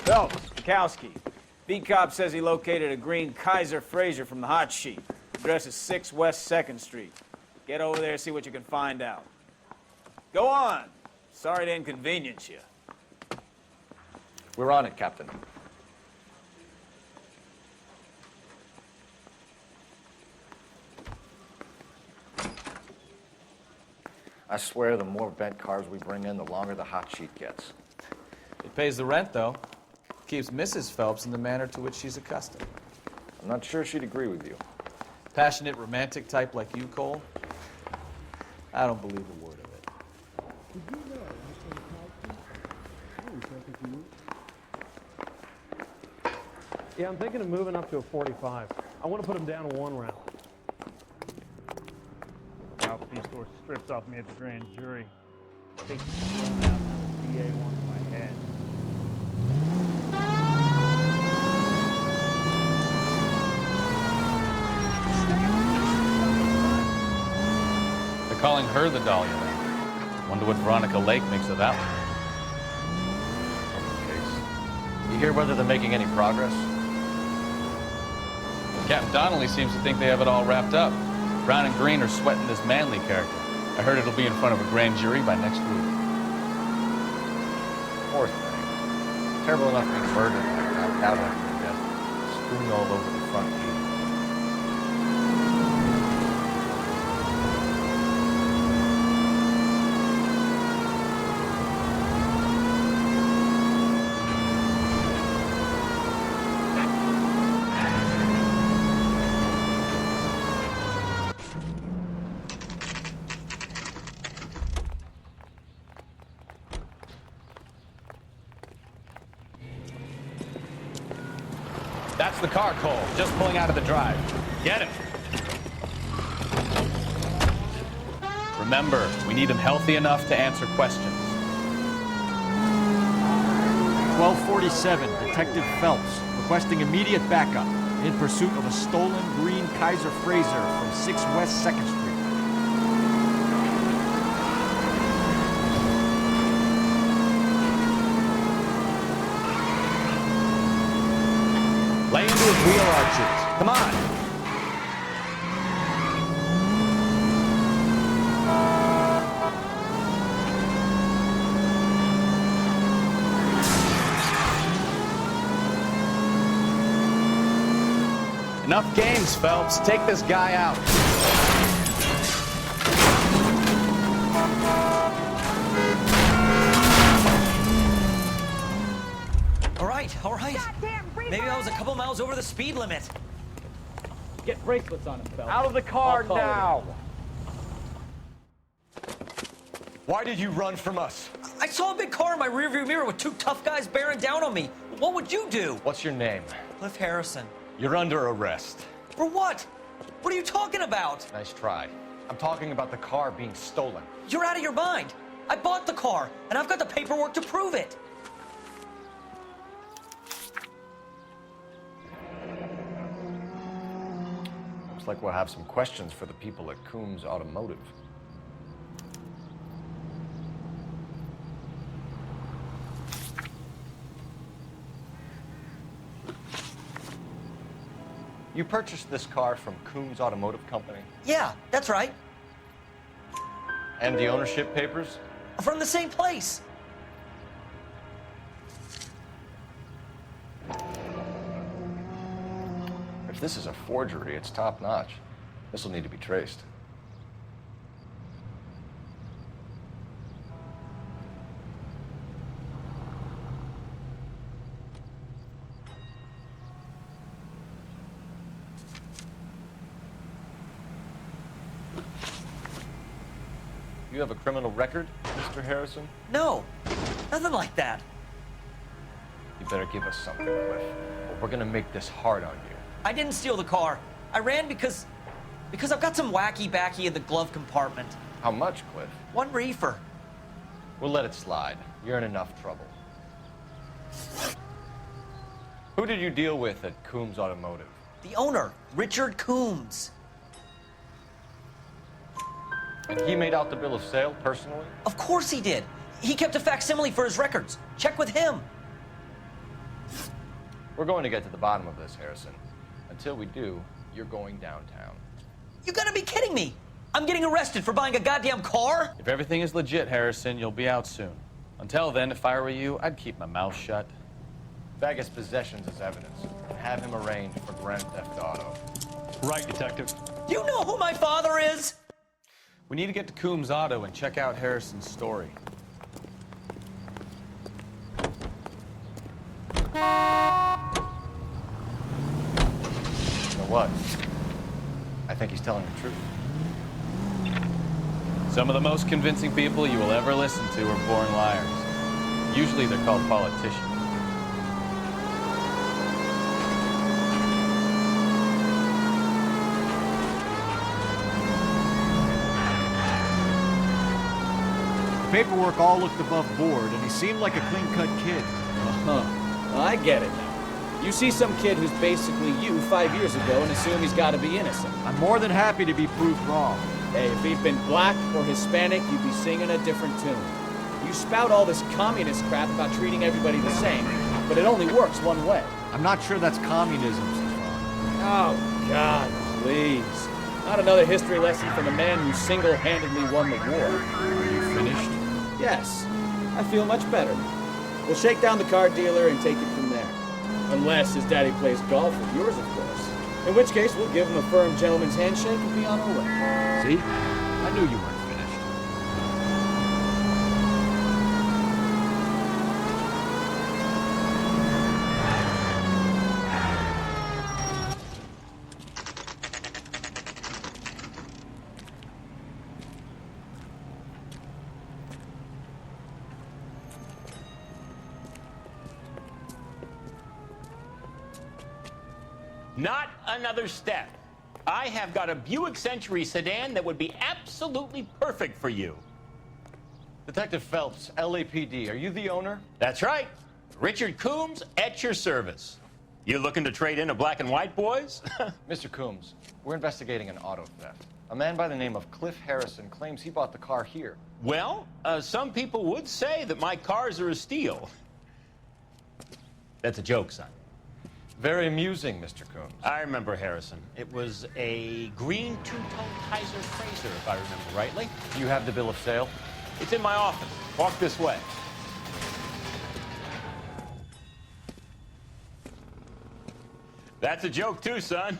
Phelps, Kowski. Beat cop says he located a green Kaiser Fraser from the hot sheet. Address is 6 West 2nd Street. Get over there, see what you can find out. Go on. Sorry to inconvenience you. We're on it, Captain. I swear the more bent cars we bring in, the longer the hot sheet gets. It pays the rent, though. Keeps Mrs. Phelps in the manner to which she's accustomed. I'm not sure she'd agree with you. Passionate, romantic type like you, Cole? I don't believe a word of it. Did you know Yeah, I'm thinking of moving up to a 45. I want to put him down to 1 round. Ralph C-Store strips off me at the grand jury. Takes the gun out and the DA wants my head. They're calling her the Dahlia Lamb. Wonder what Veronica Lake thinks of that one. Case. You hear whether they're making any progress? Captain Donnelly seems to think they have it all wrapped up. Brown and Green are sweating this Manley character. I heard it'll be in front of a grand jury by next week. Poor thing. Terrible enough being murdered like that, out after her death. Strewn all over the front page. That's the car, Cole. Just pulling out of the drive. Get him. Remember, we need him healthy enough to answer questions. 1247, Detective Phelps, requesting immediate backup in pursuit of a stolen green Kaiser Fraser from 6 West 2nd Street. Lay into his wheel arches. Come on. Enough games, Phelps. Take this guy out. All right. Maybe I was a couple miles over the speed limit. Get bracelets on him, Phelps. Out of the car now! Why did you run from us? I saw a big car in my rearview mirror with 2 tough guys bearing down on me. What would you do? What's your name? Cliff Harrison. You're under arrest. For what? What are you talking about? Nice try. I'm talking about the car being stolen. You're out of your mind. I bought the car, and I've got the paperwork to prove it. Looks like we'll have some questions for the people at Coombs Automotive. You purchased this car from Coombs Automotive Company? Yeah, that's right. And the ownership papers? From the same place. If this is a forgery, it's top-notch. This will need to be traced. You have a criminal record, Mr. Harrison? No, nothing like that. You better give us something, Cliff, or we're gonna make this hard on you. I didn't steal the car. I ran because I've got some wacky backy in the glove compartment. How much, Cliff? 1 reefer. We'll let it slide. You're in enough trouble. Who did you deal with at Coombs Automotive? The owner, Richard Coombs. And he made out the bill of sale personally? Of course he did. He kept a facsimile for his records. Check with him. We're going to get to the bottom of this, Harrison. Until we do, you're going downtown. You gotta be kidding me! I'm getting arrested for buying a goddamn car? If everything is legit, Harrison, you'll be out soon. Until then, if I were you, I'd keep my mouth shut. Vegas possessions as evidence. Have him arraigned for Grand Theft Auto. Right, Detective. Do you know who my father is? We need to get to Coombs Auto and check out Harrison's story. You know what? I think he's telling the truth. Some of the most convincing people you will ever listen to are born liars. Usually they're called politicians. The paperwork all looked above board, and he seemed like a clean-cut kid. I get it now. You see some kid who's basically you 5 years ago and assume he's got to be innocent. I'm more than happy to be proved wrong. Hey, if he'd been black or Hispanic, you'd be singing a different tune. You spout all this communist crap about treating everybody the same, but it only works one way. I'm not sure that's communism, Stefan. Oh, God, please. Not another history lesson from the man who single-handedly won the war. Are you finished? Yes, I feel much better now. We'll shake down the car dealer and take it from there. Unless his daddy plays golf with yours, of course. In which case, we'll give him a firm gentleman's handshake and be on our way. See? I knew you weren't finished. Not another step. I have got a Buick Century sedan that would be absolutely perfect for you. Detective Phelps, LAPD, are you the owner? That's right. Richard Coombs at your service. You looking to trade in a black and white, boys? Mr. Coombs, we're investigating an auto theft. A man by the name of Cliff Harrison claims he bought the car here. Well, some people would say that my cars are a steal. That's a joke, son. Very amusing, Mr. Coombs. I remember Harrison. It was a green two-tone Kaiser Frazer, if I remember rightly. Do you have the bill of sale? It's in my office. Walk this way. That's a joke, too, son.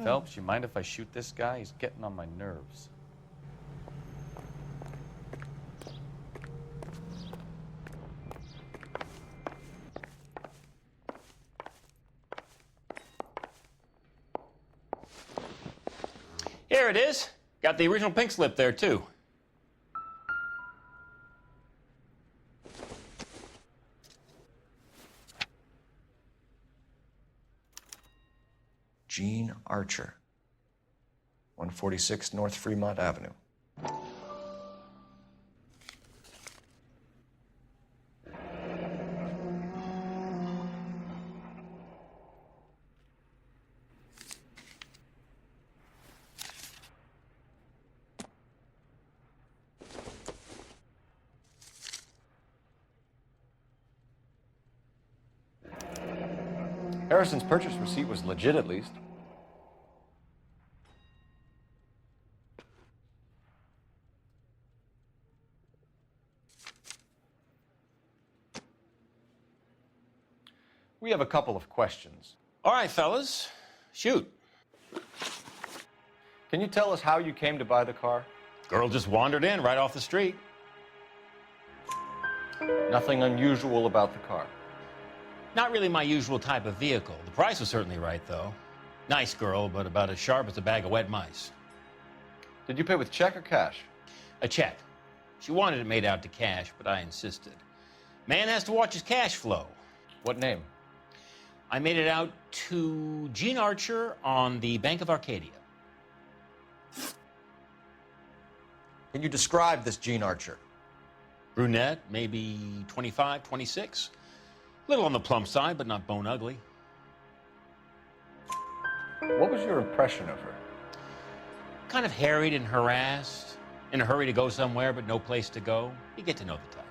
Phelps, you mind if I shoot this guy? He's getting on my nerves. Here it is. Got the original pink slip there, too. Gene Archer, 146 North Fremont Avenue. Harrison's purchase receipt was legit, at least. We have a couple of questions. All right, fellas. Shoot. Can you tell us how you came to buy the car? Girl just wandered in right off the street. Nothing unusual about the car. Not really my usual type of vehicle. The price was certainly right, though. Nice girl, but about as sharp as a bag of wet mice. Did you pay with check or cash? A check. She wanted it made out to cash, but I insisted. Man has to watch his cash flow. What name? I made it out to Gene Archer on the Bank of Arcadia. Can you describe this Gene Archer? Brunette, maybe 25, 26. Little on the plump side, but not bone ugly. What was your impression of her? Kind of harried and harassed. In a hurry to go somewhere, but no place to go. You get to know the type.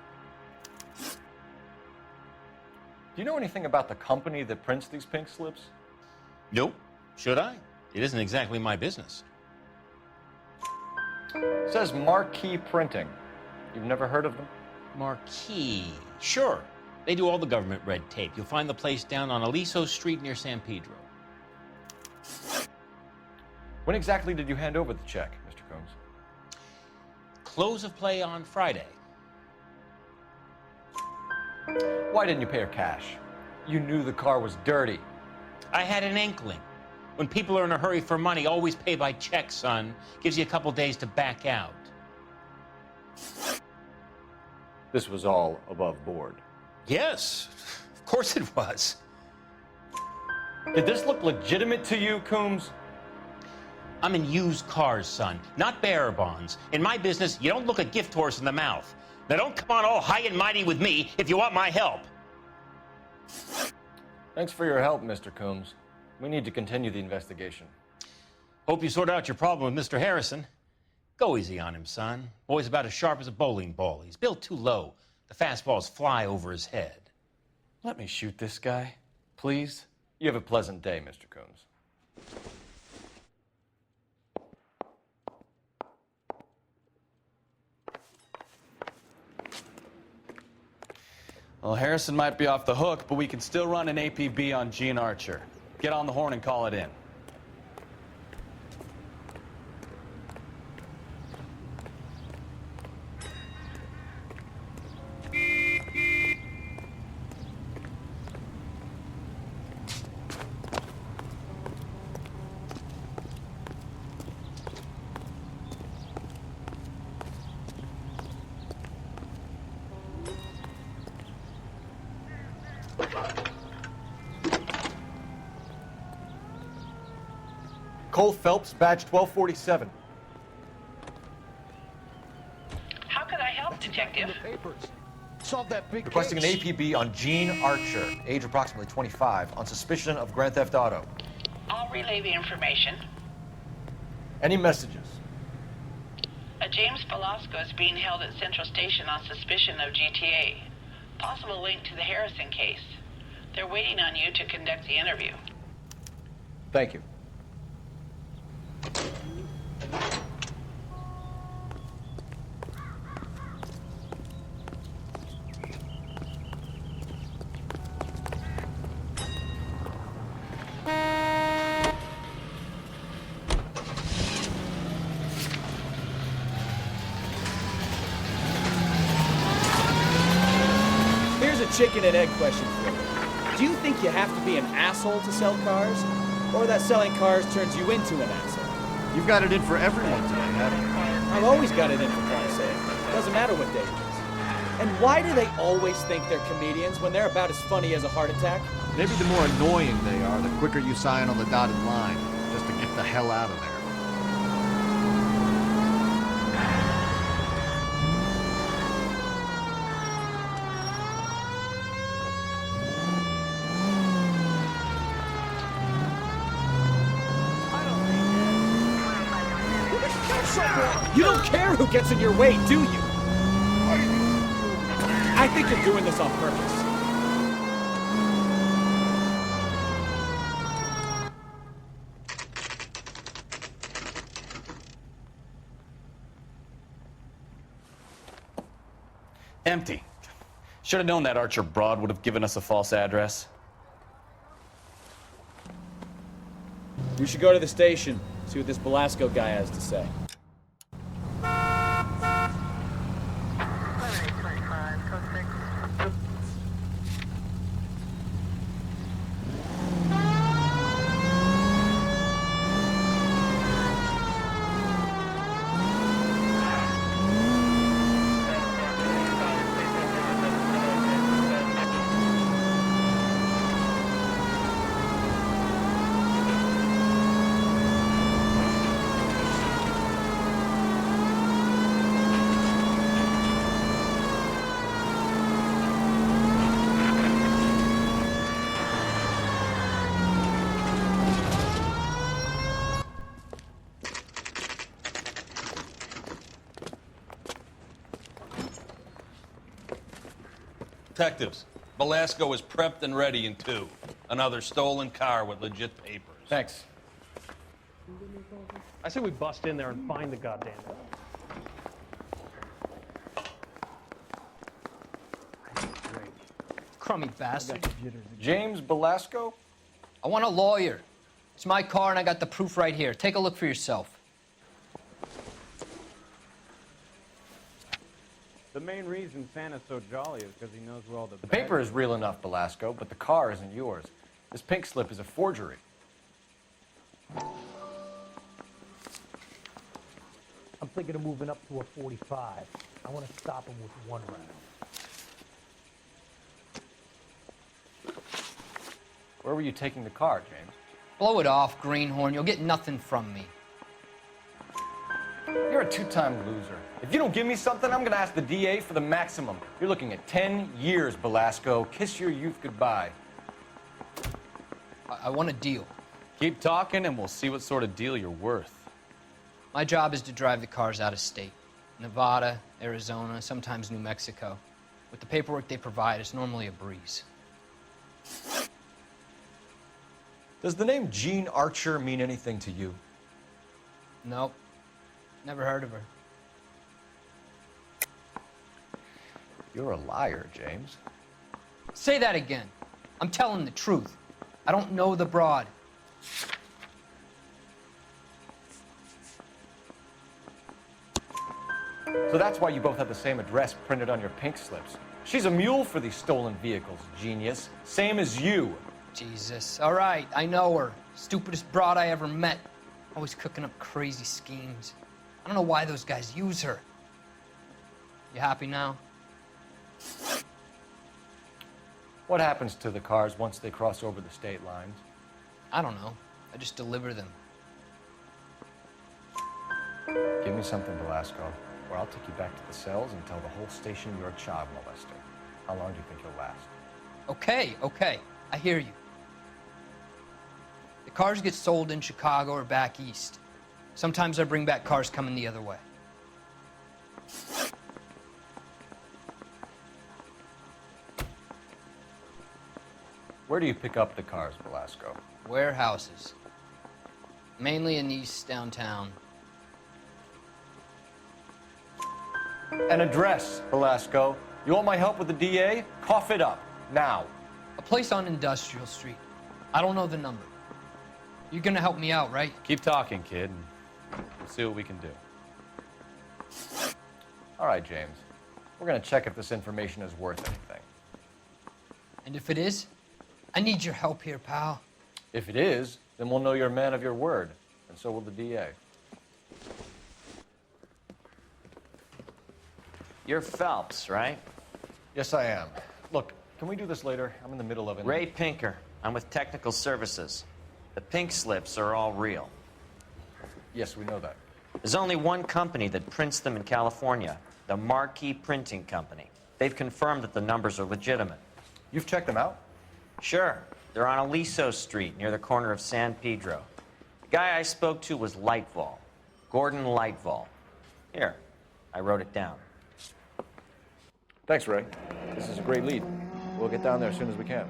Do you know anything about the company that prints these pink slips? Nope. Should I? It isn't exactly my business. It says Marquee Printing. You've never heard of them? Marquee. Sure. They do all the government red tape. You'll find the place down on Aliso Street near San Pedro. When exactly did you hand over the check, Mr. Combs? Close of play on Friday. Why didn't you pay her cash? You knew the car was dirty. I had an inkling. When people are in a hurry for money, always pay by check, son. Gives you a couple days to back out. This was all above board. Yes, of course it was. Did this look legitimate to you, Coombs? I'm in used cars, son, not bearer bonds. In my business, you don't look a gift horse in the mouth. Now don't come on all high and mighty with me if you want my help. Thanks for your help, Mr. Coombs. We need to continue the investigation. Hope you sort out your problem with Mr. Harrison. Go easy on him, son. Boy's about as sharp as a bowling ball. He's built too low. The fastballs fly over his head. Let me shoot this guy, please. You have a pleasant day, Mr. Coombs. Well, Harrison might be off the hook, but we can still run an APB on Gene Archer. Get on the horn and call it in. Cole Phelps, badge 1247. How can I help, Detective? Solve that big Requesting an APB on Gene Archer, age approximately 25, on suspicion of Grand Theft Auto. I'll relay the information. Any messages? A James Velasco is being held at Central Station on suspicion of GTA. Possible link to the Harrison case. They're waiting on you to conduct the interview. Thank you. Here's a chicken and egg question for you. Do you think you have to be an asshole to sell cars? Or that selling cars turns you into an asshole? You've got it in for everyone today, haven't you? I've always got it in for Christ's sake. Doesn't matter what day it is. And why do they always think they're comedians when they're about as funny as a heart attack? Maybe the more annoying they are, the quicker you sign on the dotted line, just to get the hell out of there. You don't care who gets in your way, do you? I think you're doing this on purpose. Empty. Should have known that Archer broad would have given us a false address. We should go to the station, see what this Velasco guy has to say. Detectives, Belasco is prepped and ready in 2. Another stolen car with legit papers. Thanks. I say we bust in there and find the goddamn thing. Crummy bastard. James Belasco? I want a lawyer. It's my car and I got the proof right here. Take a look for yourself. The main reason Santa's so jolly is because he knows where all The paper is real enough, Belasco, but the car isn't yours. This pink slip is a forgery. I'm thinking of moving up to a 45. I want to stop him with 1 round. Where were you taking the car, James? Blow it off, greenhorn. You'll get nothing from me. You're a 2-time loser. If you don't give me something, I'm gonna ask the DA for the maximum. You're looking at 10 years, Belasco. Kiss your youth goodbye. I want a deal. Keep talking and we'll see what sort of deal you're worth. My job is to drive the cars out of state. Nevada, Arizona, sometimes New Mexico. With the paperwork they provide, it's normally a breeze. Does the name Jean Archer mean anything to you? Nope. Never heard of her. You're a liar, James. Say that again. I'm telling the truth. I don't know the broad. So that's why you both have the same address printed on your pink slips. She's a mule for these stolen vehicles, genius. Same as you. Jesus. All right, I know her. Stupidest broad I ever met. Always cooking up crazy schemes. I don't know why those guys use her. You happy now? What happens to the cars once they cross over the state lines? I don't know. I just deliver them. Give me something, Belasco, or I'll take you back to the cells and tell the whole station you're a child molester. How long do you think you'll last? Okay. I hear you. The cars get sold in Chicago or back east. Sometimes I bring back cars coming the other way. Where do you pick up the cars, Belasco? Warehouses. Mainly in East downtown. An address, Belasco. You want my help with the DA? Cough it up, now. A place on Industrial Street. I don't know the number. You're gonna help me out, right? Keep talking, kid, and we'll see what we can do. All right, James. We're gonna check if this information is worth anything. And if it is, I need your help here, pal. If it is, then we'll know you're a man of your word, and so will the DA. You're Phelps, right? Yes, I am. Look, can we do this later? I'm in the middle of it. Ray Pinker. I'm with Technical Services. The pink slips are all real. Yes, we know that. There's only one company that prints them in California, the Marquee Printing Company. They've confirmed that the numbers are legitimate. You've checked them out? Sure. They're on Aliso Street, near the corner of San Pedro. The guy I spoke to was Lightval. Gordon Lightval. Here, I wrote it down. Thanks, Ray. This is a great lead. We'll get down there as soon as we can.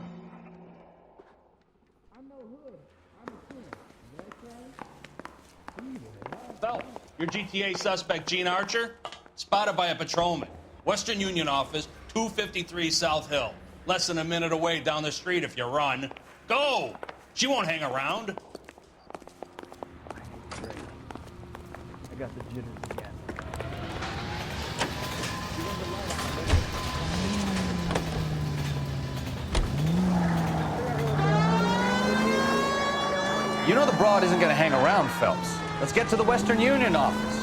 Phelps, your GTA suspect, Gene Archer, spotted by a patrolman. Western Union office, 253 South Hill. Less than a minute away down the street if you run. Go! She won't hang around. I got the jitters again. You know the broad isn't gonna hang around, Phelps. Let's get to the Western Union office.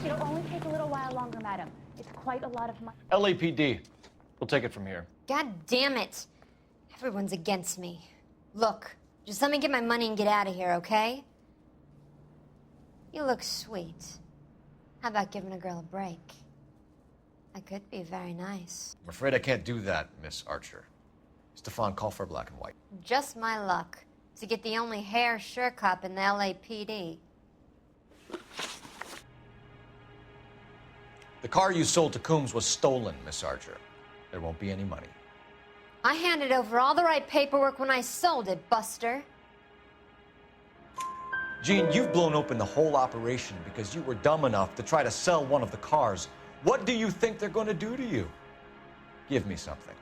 It'll only take a little while longer, madam. It's quite a lot of money. LAPD. We'll take it from here. God damn it. Everyone's against me. Look, just let me get my money and get out of here, okay? You look sweet. How about giving a girl a break? I could be very nice. I'm afraid I can't do that, Miss Archer. Stefan, call for black and white. Just my luck to get the only hair sure cop in the LAPD. The car you sold to Coombs was stolen, Miss Archer. There won't be any money. I handed over all the right paperwork when I sold it, Buster. Jean, you've blown open the whole operation because you were dumb enough to try to sell one of the cars. What do you think they're going to do to you? Give me something.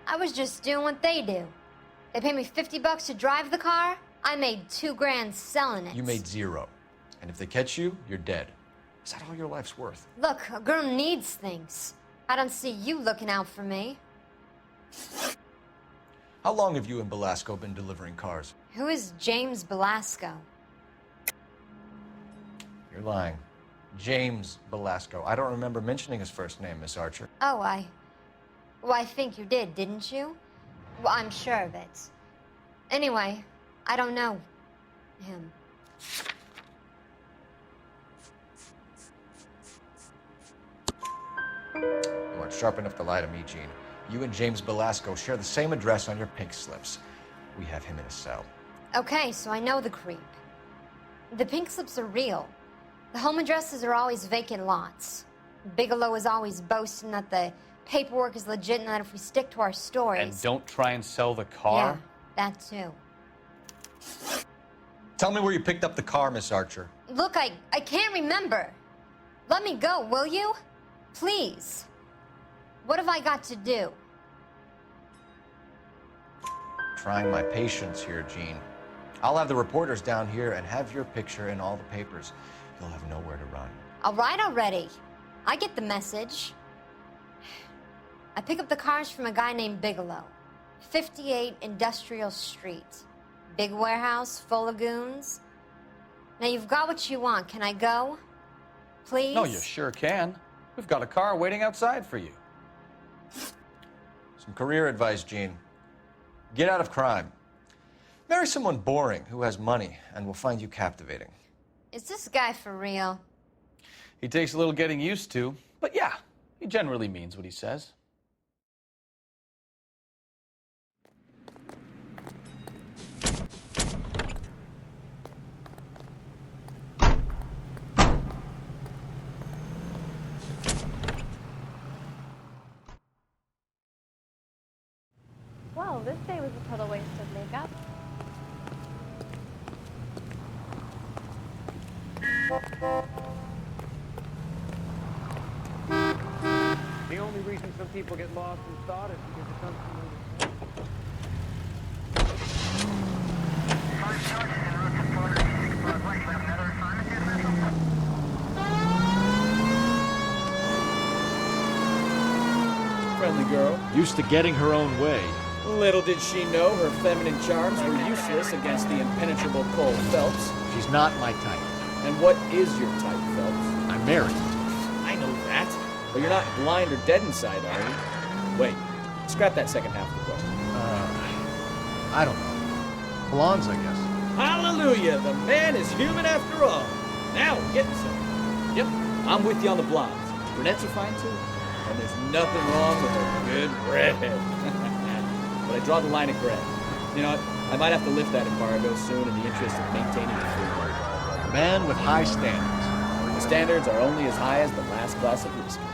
I was just doing what they do. They paid me $50 to drive the car. I made $2 grand selling it. You made 0. And if they catch you, you're dead. Is that all your life's worth? Look, a girl needs things. I don't see you looking out for me. How long have you and Belasco been delivering cars? Who is James Belasco? You're lying. James Belasco. I don't remember mentioning his first name, Miss Archer. Oh, well, I think you did, didn't you? Well, I'm sure of it. Anyway, I don't know him. You aren't sharp enough to lie to me, Jean. You and James Belasco share the same address on your pink slips. We have him in a cell. Okay, so I know the creep. The pink slips are real. The home addresses are always vacant lots. Bigelow is always boasting that the paperwork is legit and that if we stick to our stories... And don't try and sell the car? Yeah, that too. Tell me where you picked up the car, Miss Archer. Look, I can't remember. Let me go, will you? Please. What have I got to do? Trying my patience here, Jean. I'll have the reporters down here and have your picture in all the papers. You'll have nowhere to run. All right already. I get the message. I pick up the cars from a guy named Bigelow. 58 Industrial Street. Big warehouse, full of goons. Now you've got what you want. Can I go? Please? No, you sure can. We've got a car waiting outside for you. Some career advice, Jean. Get out of crime. Marry someone boring who has money and will find you captivating. Is this guy for real? He takes a little getting used to, but yeah, he generally means what he says. Well, this day was a total waste of makeup. The only reason some people get lost in thought is because it comes from Friendly girl. Used to getting her own way. Little did she know her feminine charms were useless against the impenetrable Cole Phelps. She's not my type. And what is your type, Phelps? I'm married. I know that. But you're not blind or dead inside, are you? Wait, scrap that second half of the question. I don't know. Blondes, I guess. Hallelujah! The man is human after all. Now we're getting somewhere. Yep, I'm with you on the blondes. Brunettes are fine too. And there's nothing wrong with a good redhead. But I draw the line at gray. You know what? I might have to lift that embargo soon in the interest of maintaining the free market. A man with high standards. The standards are only as high as the last glass of whiskey.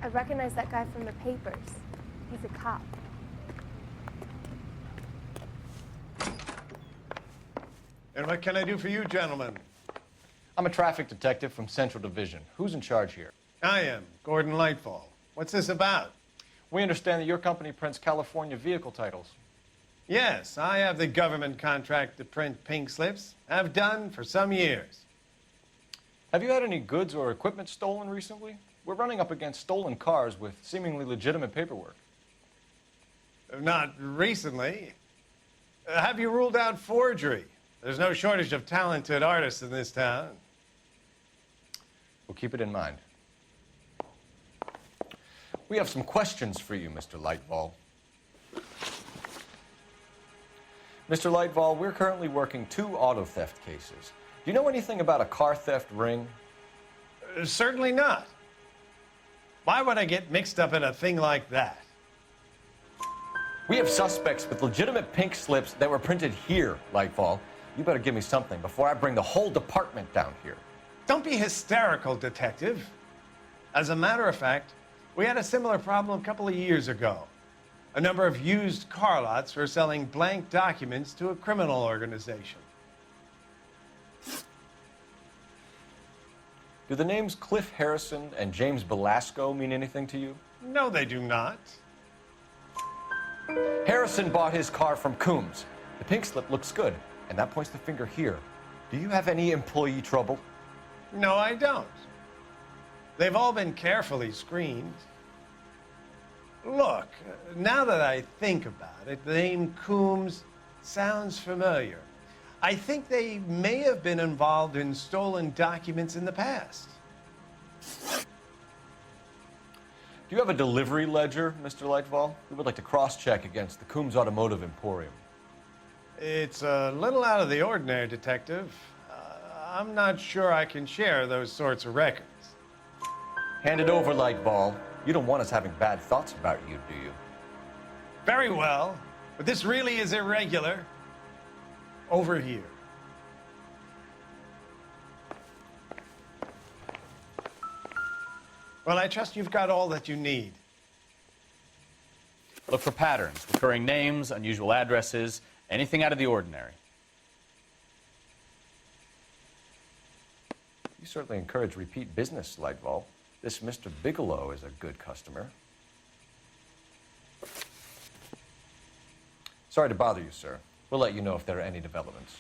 I recognize that guy from the papers. He's a cop. And what can I do for you, gentlemen? I'm a traffic detective from Central Division. Who's in charge here? I am, Gordon Lightfall. What's this about? We understand that your company prints California vehicle titles. Yes, I have the government contract to print pink slips. I've done for some years. Have you had any goods or equipment stolen recently? We're running up against stolen cars with seemingly legitimate paperwork. Not recently. Have you ruled out forgery? There's no shortage of talented artists in this town. We'll keep it in mind. We have some questions for you, Mr. Lightfall. Mr. Lightfall, we're currently working 2 auto theft cases. Do you know anything about a car theft ring? Certainly not. Why would I get mixed up in a thing like that? We have suspects with legitimate pink slips that were printed here, Lightfall. You better give me something before I bring the whole department down here. Don't be hysterical, Detective. As a matter of fact, we had a similar problem a couple of years ago. A number of used car lots were selling blank documents to a criminal organization. Do the names Cliff Harrison and James Belasco mean anything to you? No, they do not. Harrison bought his car from Coombs. The pink slip looks good, and that points the finger here. Do you have any employee trouble? No, I don't. They've all been carefully screened. Look, now that I think about it, the name Coombs sounds familiar. I think they may have been involved in stolen documents in the past. Do you have a delivery ledger, Mr. Lightfall? We would like to cross-check against the Coombs Automotive Emporium. It's a little out of the ordinary, Detective. I'm not sure I can share those sorts of records. Hand it over, Lightfall. You don't want us having bad thoughts about you, do you? Very well, but this really is irregular. Over here. Well, I trust you've got all that you need. Look for patterns, recurring names, unusual addresses, anything out of the ordinary. You certainly encourage repeat business, Lightfall. This Mr. Bigelow is a good customer. Sorry to bother you, sir. We'll let you know if there are any developments.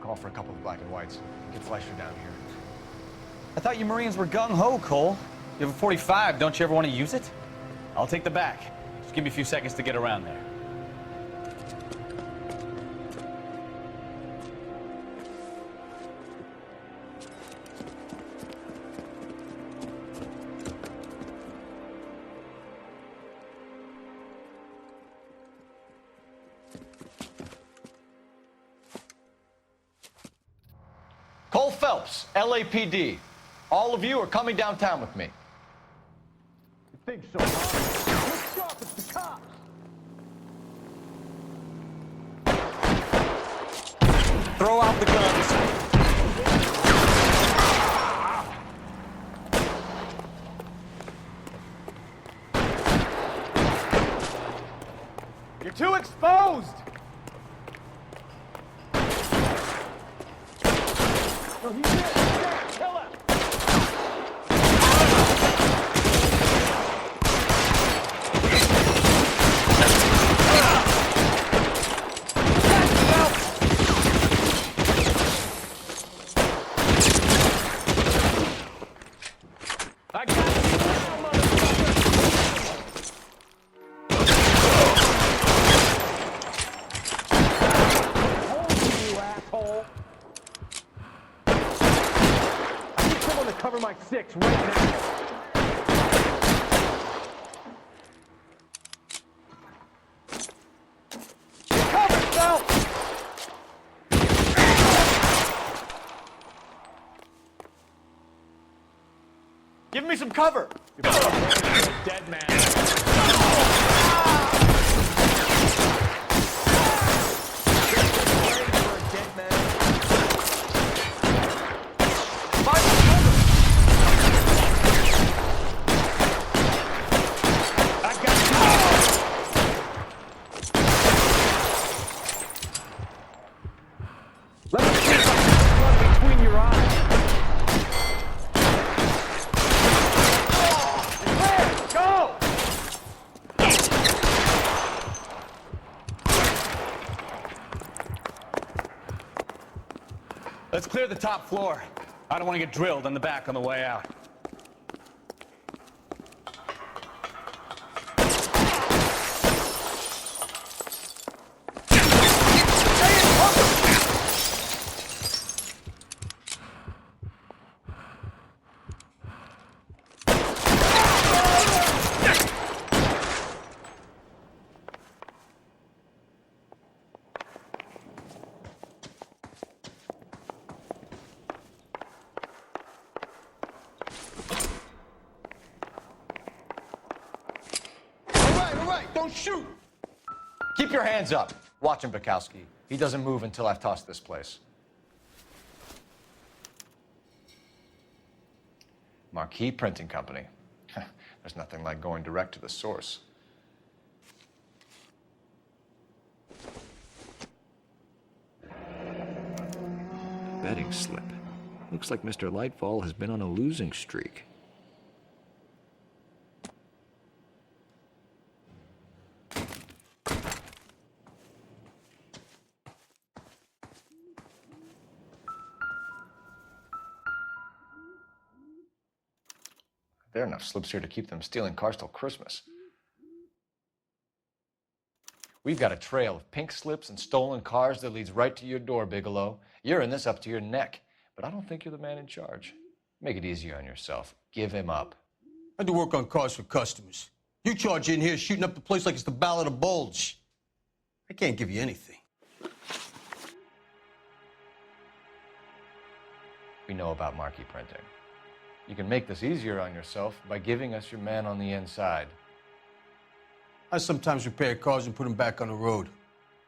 Call for a couple of black and whites. Get Fleischer down here. I thought you Marines were gung-ho, Cole. You have a 45, don't you ever want to use it? I'll take the back. Just give me a few seconds to get around there. Phelps, LAPD. All of you are coming downtown with me. You think so, huh? Look sharp, it's the cops! Throw out the guns. You're too exposed! No, he's dead! Kill him! I got you now, motherfucker! You asshole! I need someone to cover my 6 right now. Cover, Phelps! Give me some cover. You're a dead man. Let me see if I can run between your eyes. It's there! Go! Let's clear the top floor. I don't want to get drilled in the back on the way out. All right, don't shoot! Keep your hands up. Watch him, Bukowski. He doesn't move until I've tossed this place. Marquee Printing Company. There's nothing like going direct to the source. Betting slip. Looks like Mr. Lightfall has been on a losing streak. There are enough slips here to keep them stealing cars till Christmas. We've got a trail of pink slips and stolen cars that leads right to your door, Bigelow. You're in this up to your neck, but I don't think you're the man in charge. Make it easier on yourself. Give him up. I do work on cars for customers. You charge in here shooting up the place like it's the Ballad of Bulge. I can't give you anything. We know about marquee printing. You can make this easier on yourself by giving us your man on the inside. I sometimes repair cars and put them back on the road.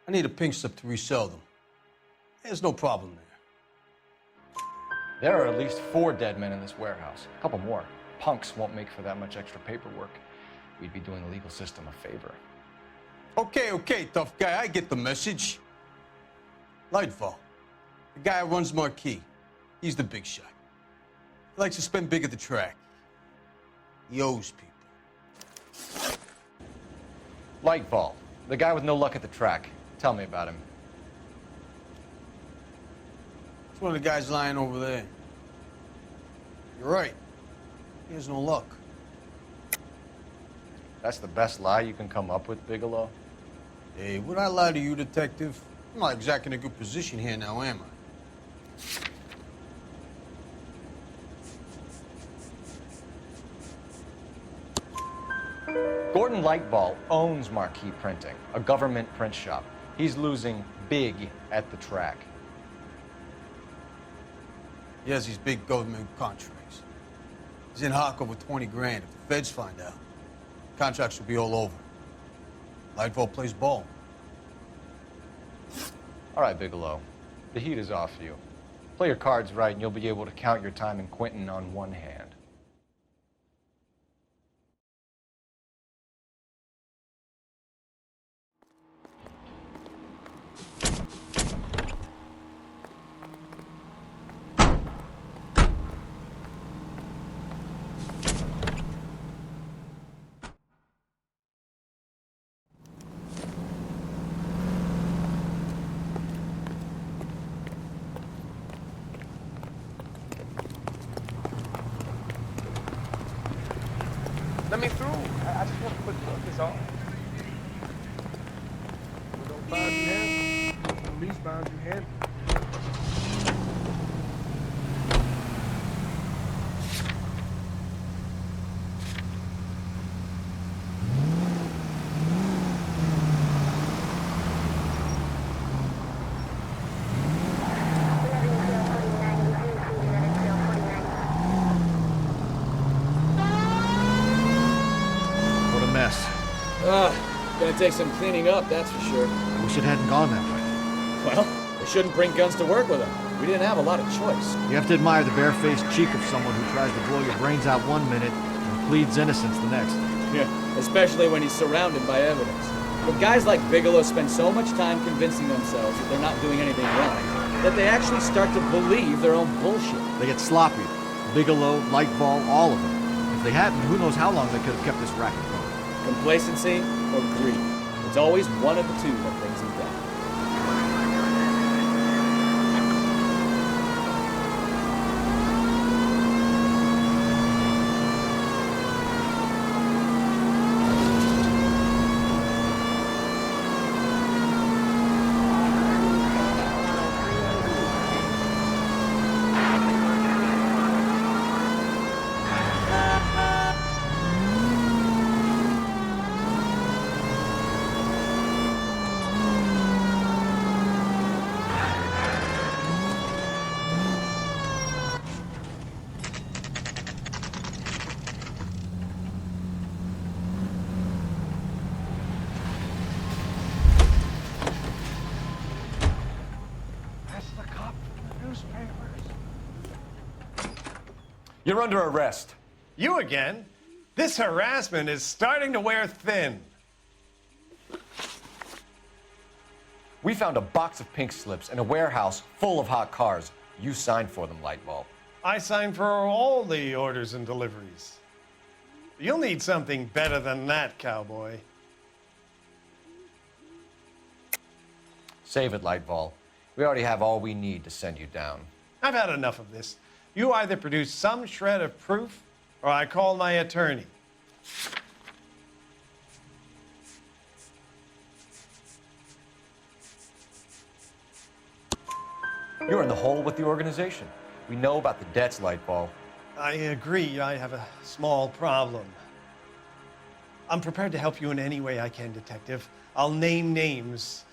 I need a pink slip to resell them. There's no problem there. There are at least 4 dead men in this warehouse. A couple more. Punks won't make for that much extra paperwork. We'd be doing the legal system a favor. Okay, tough guy. I get the message. Lightfall, the guy who runs Marquee. He's the big shot. He likes to spend big at the track. He owes people. Lightfall, the guy with no luck at the track. Tell me about him. It's one of the guys lying over there. You're right. He has no luck. That's the best lie you can come up with, Bigelow? Hey, would I lie to you, detective? I'm not exactly in a good position here now, am I? Gordon Lightfall owns Marquee Printing, a government print shop. He's losing big at the track. He has these big government contracts. He's in hock over 20 grand. If the feds find out, contracts will be all over. Lightfall plays ball. All right, Bigelow. The heat is off you. Play your cards right, and you'll be able to count your time in Quentin on one hand. Let me through. I just want a quick look, is all. We don't find you handsome. The police found you handsome. Gonna take some cleaning up, that's for sure. I wish it hadn't gone that way. Well, they shouldn't bring guns to work with them. We didn't have a lot of choice. You have to admire the barefaced cheek of someone who tries to blow your brains out one minute and pleads innocence the next. Yeah, especially when he's surrounded by evidence. But guys like Bigelow spend so much time convincing themselves that they're not doing anything wrong, that they actually start to believe their own bullshit. They get sloppy. Bigelow, Lightball, all of them. If they hadn't, who knows how long they could have kept this racket going. Complacency or greed. It's always one of the two that brings them down. You're under arrest. You again? This harassment is starting to wear thin. We found a box of pink slips in a warehouse full of hot cars. You signed for them, Lightball. I signed for all the orders and deliveries. You'll need something better than that, cowboy. Save it, Lightball. We already have all we need to send you down. I've had enough of this. You either produce some shred of proof, or I call my attorney. You're in the hole with the organization. We know about the debts, Lightball. I agree. I have a small problem. I'm prepared to help you in any way I can, Detective. I'll name names.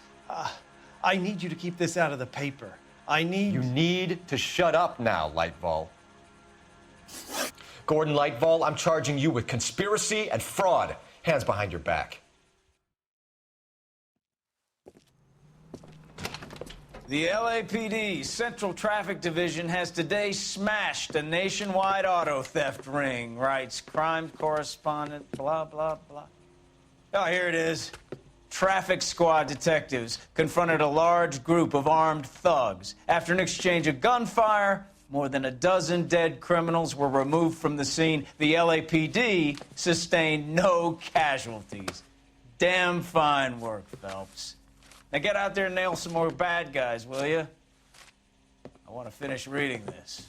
I need you to keep this out of the paper. You need to shut up now, Lightball. Gordon Lightball, I'm charging you with conspiracy and fraud. Hands behind your back. The LAPD Central Traffic Division has today smashed a nationwide auto theft ring, writes crime correspondent, blah, blah, blah. Oh, here it is. Traffic squad detectives confronted a large group of armed thugs. After an exchange of gunfire, more than a dozen dead criminals were removed from the scene. The LAPD sustained no casualties. Damn fine work, Phelps. Now get out there and nail some more bad guys, will you? I want to finish reading this.